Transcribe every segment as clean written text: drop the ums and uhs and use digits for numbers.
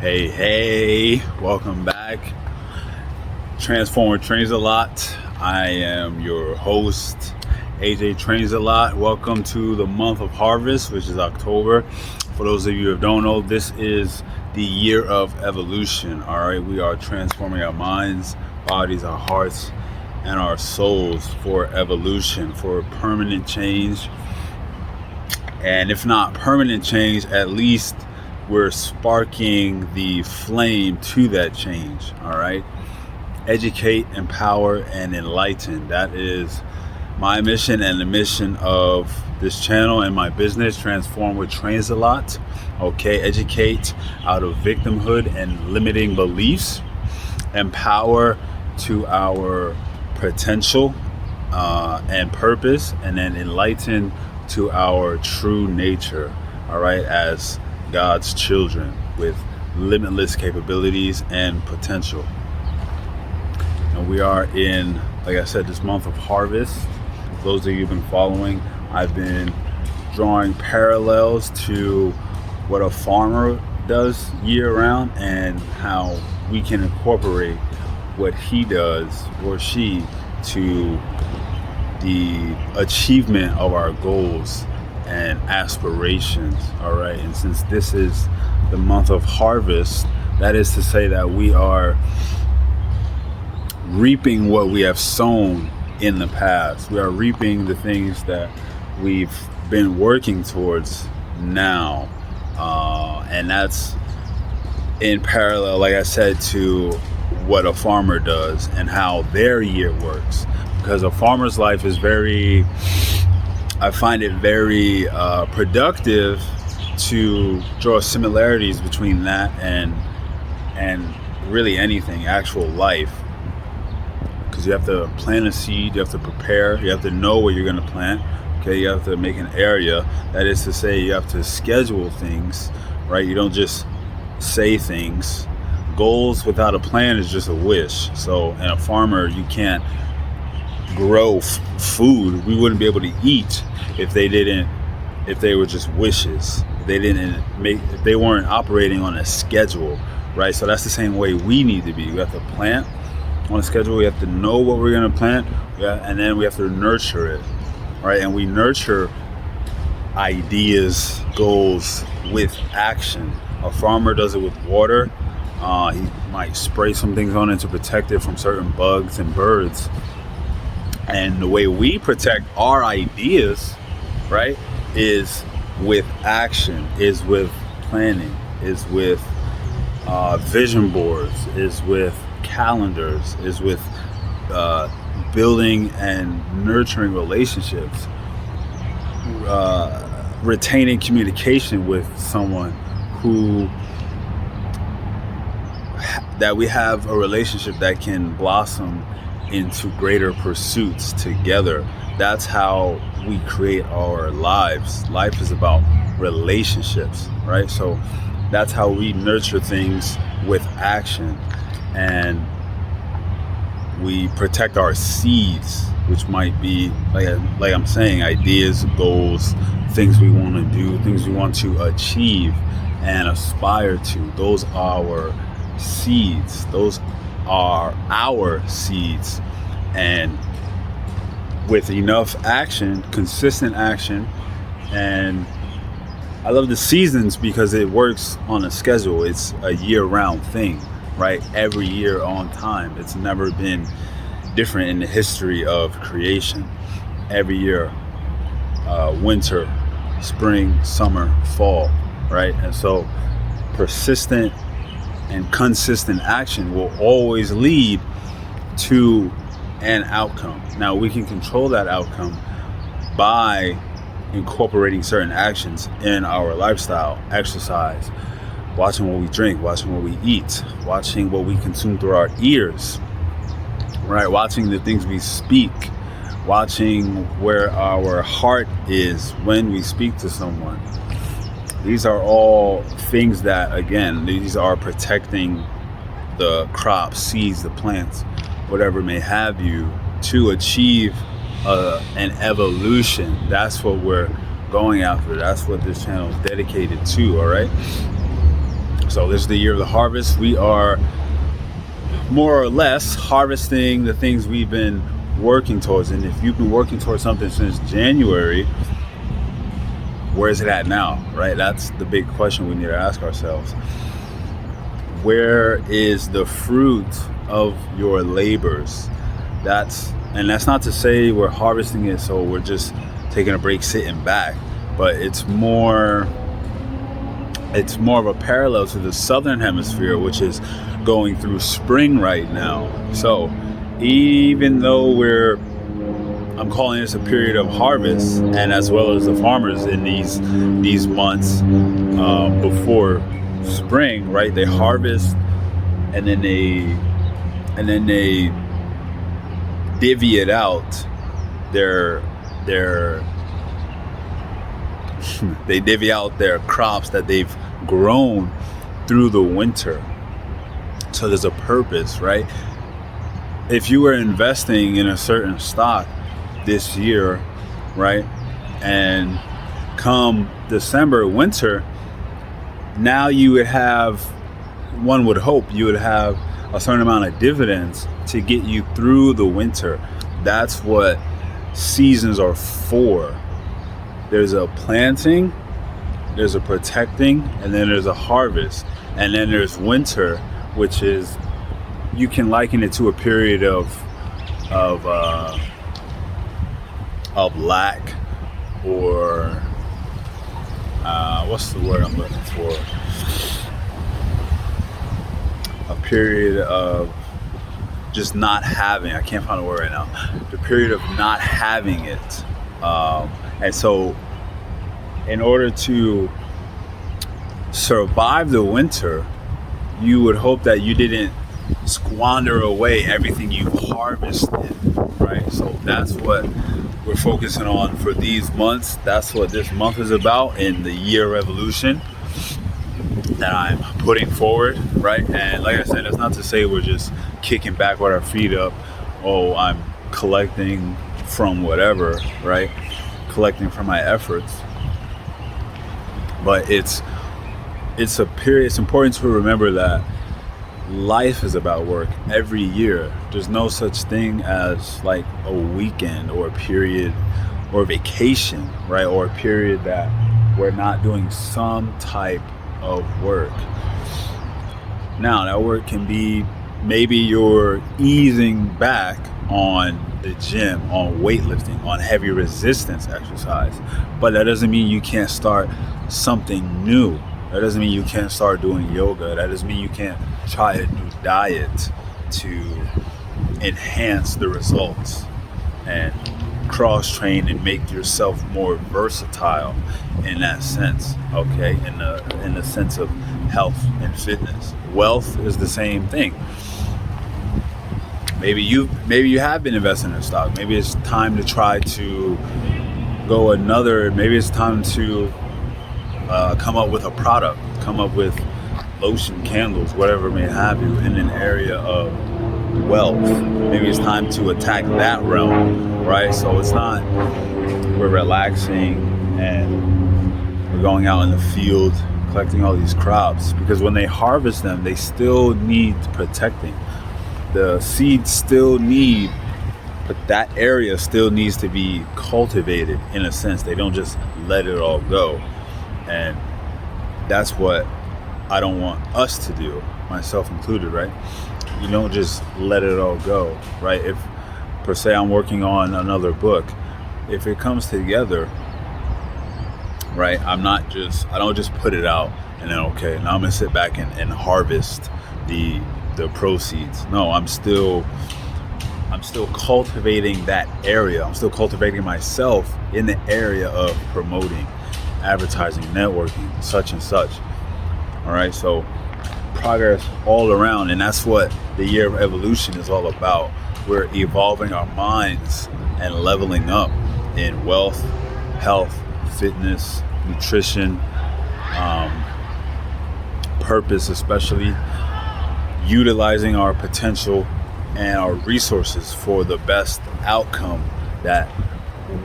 Hey, welcome back. Transform with Trainsalot. I am your host, AJ Trainsalot. Welcome to the month of harvest, which is October. For those of you who don't know, this is the year of evolution. All right, we are transforming our minds, bodies, our hearts, and our souls for evolution, for permanent change. And if not permanent change, at least we're sparking the flame to that change. All right, educate, empower, and enlighten. That is my mission and the mission of this channel and my business, Transform with Trainsalot. Okay, educate out of victimhood and limiting beliefs, empower to our potential and purpose, and then enlighten to our true nature. All right, as God's children with limitless capabilities and potential. And we are in, like I said, this month of harvest. Those of you who've been following, I've been drawing parallels to what a farmer does year round and how we can incorporate what he does or she to the achievement of our goals and aspirations. All right, and since this is the month of harvest, that is to say that we are reaping what we have sown in the past. We are reaping the things that we've been working towards now, and that's in parallel, like I said, to what a farmer does and how their year works, because a farmer's life is I find it very productive to draw similarities between that and really anything, actual life. Because you have to plant a seed, you have to prepare, you have to know what you're going to plant. Okay, you have to make an area. That is to say, you have to schedule things, right? You don't just say things. Goals without a plan is just a wish. So, in a farmer, you can't grow food. We wouldn't be able to eat if they were just wishes. If they weren't operating on a schedule, right? So that's the same way we need to be. We have to plant on a schedule. We have to know what we're going to plant, and then we have to nurture it, right? And we nurture ideas, goals with action. A farmer does it with water. He might spray some things on it to protect it from certain bugs and birds. And the way we protect our ideas, right, is with action, is with planning, is with vision boards, is with calendars, is with building and nurturing relationships, retaining communication with someone that we have a relationship that can blossom into greater pursuits together. That's how we create our lives. Life is about relationships, right? So that's how we nurture things with action, and we protect our seeds, which might be, like I'm saying, ideas, goals, things we want to do, things we want to achieve and aspire to. Those are our seeds. Those are our seeds. And with enough action, consistent action, and I love the seasons because it works on a schedule. It's a year-round thing, right? Every year on time. It's never been different in the history of creation. Every year, winter, spring, summer, fall, right? And so persistent and consistent action will always lead to an outcome. Now, we can control that outcome by incorporating certain actions in our lifestyle: exercise, watching what we drink, watching what we eat, watching what we consume through our ears, right? Watching the things we speak, watching where our heart is when we speak to someone. These are all things that, again, these are protecting the crops, seeds, the plants, whatever may have you, to achieve an evolution. That's what we're going after. That's what this channel is dedicated to, all right? So this is the year of the harvest. We are more or less harvesting the things we've been working towards. And if you've been working towards something since January, where is it at now, right? That's the big question we need to ask ourselves. Where is the fruit of your labors? That's not to say we're harvesting it so we're just taking a break, sitting back, but it's more of a parallel to the southern hemisphere, which is going through spring right now. So even though I'm calling this a period of harvest, and as well as the farmers in these months before spring, right? They harvest and then they divvy it out. They divvy out their crops that they've grown through the winter. So there's a purpose, right? If you were investing in a certain stock this year, right, and come December, winter, now you would have, one would hope you would have a certain amount of dividends to get you through the winter. That's what seasons are for. There's a planting, there's a protecting, and then there's a harvest. And then there's winter, which is, you can liken it to a period of lack, or what's the word I'm looking for? A period of just not having. I can't find a word right now. The period of not having it. And so in order to survive the winter, you would hope that you didn't squander away everything you harvested, right? So that's what we're focusing on for these months. That's what this month is about in the year revolution that I'm putting forward, right? And like I said, it's not to say we're just kicking back with our feet up. Oh, I'm collecting from whatever, right? Collecting from my efforts. But it's a period. It's important to remember that life is about work every year. There's no such thing as like a weekend or a period or a vacation, right? Or a period that we're not doing some type of work. Now, that work can be, maybe you're easing back on the gym, on weightlifting, on heavy resistance exercise, but that doesn't mean you can't start something new. That doesn't mean you can't start doing yoga. That doesn't mean you can't try a new diet to enhance the results and cross-train and make yourself more versatile in that sense, okay? In the sense of health and fitness. Wealth is the same thing. Maybe you have been investing in stock. Maybe it's time to try to go another. Maybe it's time to come up with a product, come up with lotion, candles, whatever may have you, in an area of wealth. Maybe it's time to attack that realm, right? So it's not we're relaxing and we're going out in the field collecting all these crops, because when they harvest them, they still need protecting. The seeds still need, but that area still needs to be cultivated in a sense. They don't just let it all go. And that's what I don't want us to do, myself included, right? You don't just let it all go, right? If, per se, I'm working on another book, if it comes together, right, I don't just put it out and then, okay, now I'm gonna sit back and harvest the proceeds. No, I'm still cultivating that area. I'm still cultivating myself in the area of promoting, advertising, networking, such and such. All right, so progress all around, and that's what the year of evolution is all about. We're evolving our minds and leveling up in wealth, health, fitness, nutrition, purpose, especially utilizing our potential and our resources for the best outcome that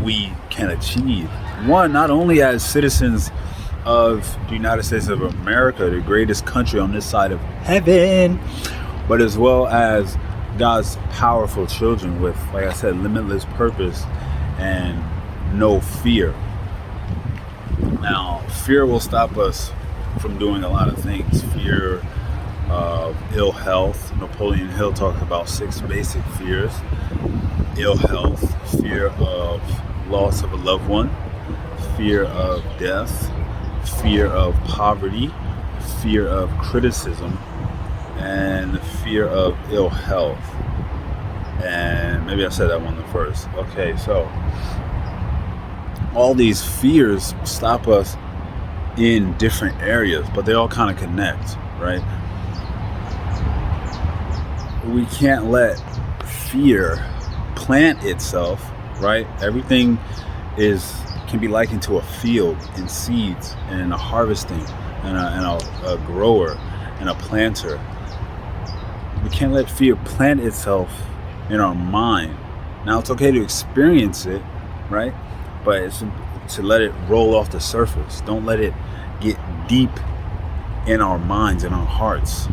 we can achieve. One, not only as citizens of the United States of America, the greatest country on this side of heaven, but as well as God's powerful children with, like I said, limitless purpose and no fear. Now, fear will stop us from doing a lot of things. Fear of ill health. Napoleon Hill talks about 6 basic fears. Ill health, fear of loss of a loved one, fear of death, fear of poverty, fear of criticism, and fear of ill health. And maybe I said that one first. Okay, so all these fears stop us in different areas, but they all kind of connect, right? We can't let fear plant itself, right? Everything can be likened to a field and seeds and a harvesting and a grower and a planter. We can't let fear plant itself in our mind. Now, it's okay to experience it, right? But it's to let it roll off the surface. Don't let it get deep in our minds and our hearts.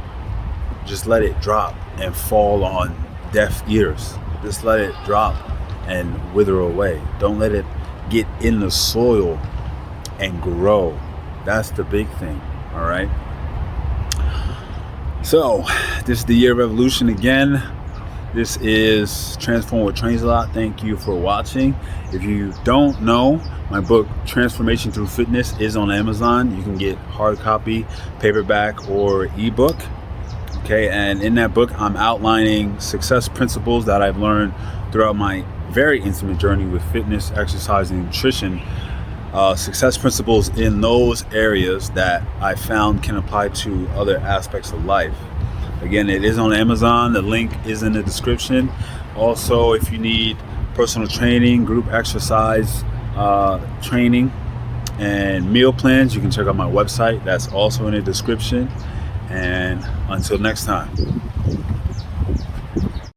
Just let it drop and fall on deaf ears. Just let it drop and wither away. Don't let it get in the soil and grow. That's the big thing, all right? So, this is the year of evolution again. This is Transform with Trainsalot. Thank you for watching. If you don't know, my book, Transformation Through Fitness, is on Amazon. You can get hard copy, paperback, or ebook. Okay, and in that book, I'm outlining success principles that I've learned throughout my very intimate journey with fitness, exercise, and nutrition. Success principles in those areas that I found can apply to other aspects of life. Again, it is on Amazon. The link is in the description. Also, if you need personal training, group exercise training, and meal plans, you can check out my website. That's also in the description. And until next time.